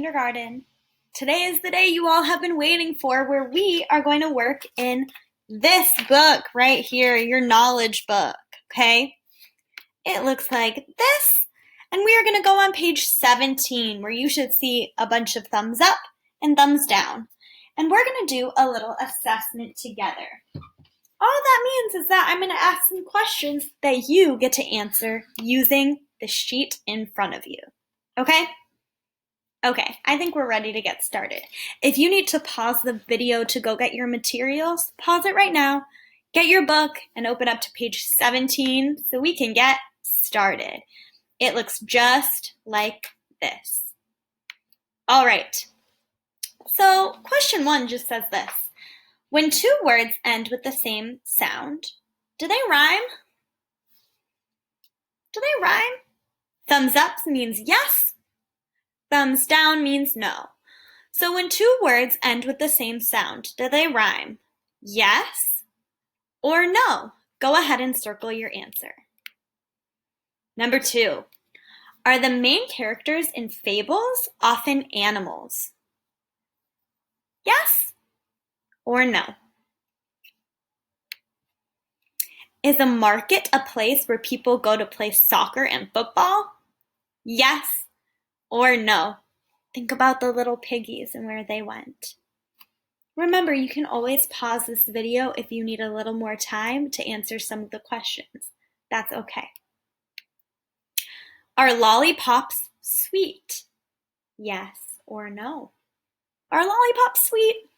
Kindergarten. Today is the day you all have been waiting for, where we are going to work in this book right here, your knowledge book, okay? It looks like this, and we are going to go on page 17, where you should see a bunch of thumbs up and thumbs down. And we're going to do a little assessment together. All that means is that I'm going to ask some questions that you get to answer using the sheet in front of you, okay? Okay, I think we're ready to get started. If you need to pause the video to go get your materials, pause it right now, get your book, and open up to page 17 so we can get started. It looks just like this. All right, so question 1 just says this. When two words end with the same sound, do they rhyme? Do they rhyme? Thumbs up means yes. Thumbs down means no. So when two words end with the same sound, do they rhyme? Yes or no? Go ahead and circle your answer. Number 2, are the main characters in fables often animals? Yes or no? Is a market a place where people go to play soccer and football? Yes or no? Think about the little piggies and where they went. Remember, you can always pause this video if you need a little more time to answer some of the questions. That's okay. Are lollipops sweet? Yes or no? Are lollipops sweet?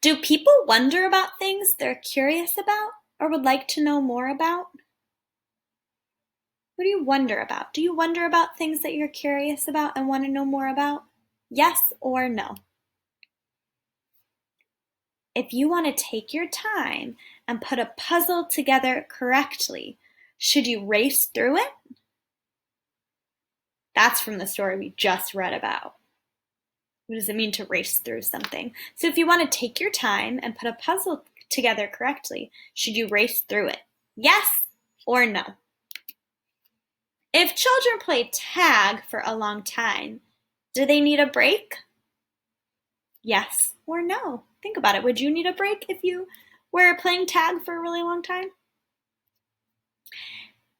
Do people wonder about things they're curious about or would like to know more about? What do you wonder about? Do you wonder about things that you're curious about and want to know more about? Yes or no? If you want to take your time and put a puzzle together correctly, should you race through it? That's from the story we just read about. What does it mean to race through something? So if you want to take your time and put a puzzle together correctly, should you race through it? Yes or no? If children play tag for a long time, do they need a break? Yes or no? Think about it. Would you need a break if you were playing tag for a really long time?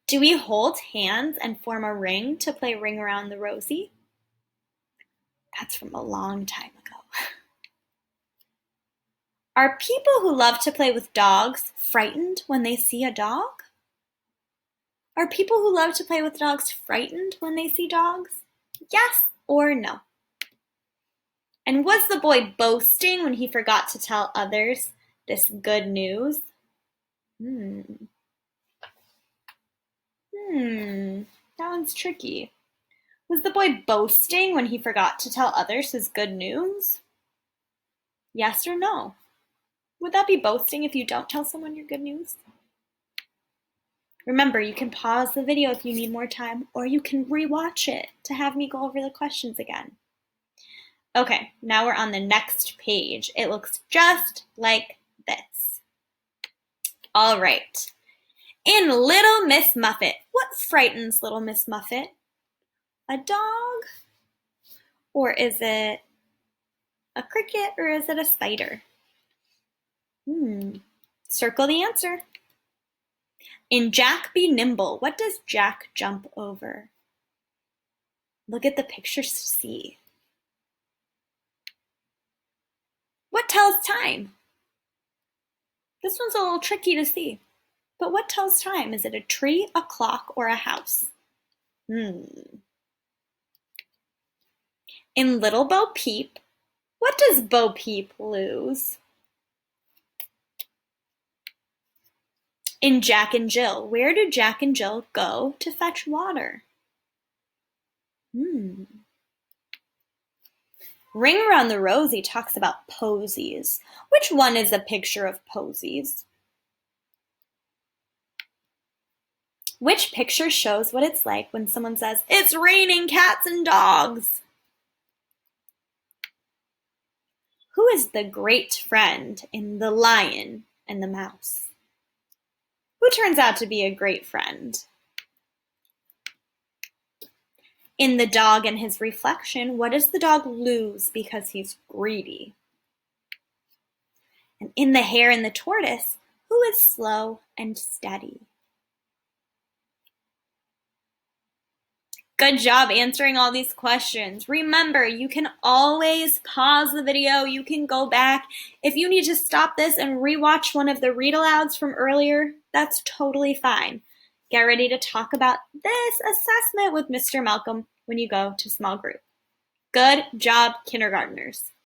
Do we hold hands and form a ring to play Ring Around the Rosie? That's from a long time ago. Are people who love to play with dogs frightened when they see a dog? Are people who love to play with dogs frightened when they see dogs? Yes or no? And was the boy boasting when he forgot to tell others this good news? That one's tricky. Was the boy boasting when he forgot to tell others his good news? Yes or no? Would that be boasting if you don't tell someone your good news? Remember, you can pause the video if you need more time, or you can rewatch it to have me go over the questions again. Okay, now we're on the next page. It looks just like this. All right. In Little Miss Muffet, what frightens Little Miss Muffet? A dog? Or is it a cricket, or is it a spider? Circle the answer. In Jack Be Nimble, what does Jack jump over? Look at the pictures to see. What tells time? This one's a little tricky to see. But what tells time? Is it a tree, a clock, or a house? In Little Bo Peep, what does Bo Peep lose? In Jack and Jill, where do Jack and Jill go to fetch water? Ring Around the Rosie talks about posies. Which one is a picture of posies? Which picture shows what it's like when someone says, "It's raining cats and dogs"? Who is the great friend in The Lion and the Mouse? Who turns out to be a great friend? In the dog and his reflection, what does the dog lose because he's greedy? And in the hare and the tortoise, who is slow and steady? Good job answering all these questions. Remember, you can always pause the video. You can go back. If you need to stop this and rewatch one of the read alouds from earlier, that's totally fine. Get ready to talk about this assessment with Mr. Malcolm when you go to small group. Good job, kindergartners.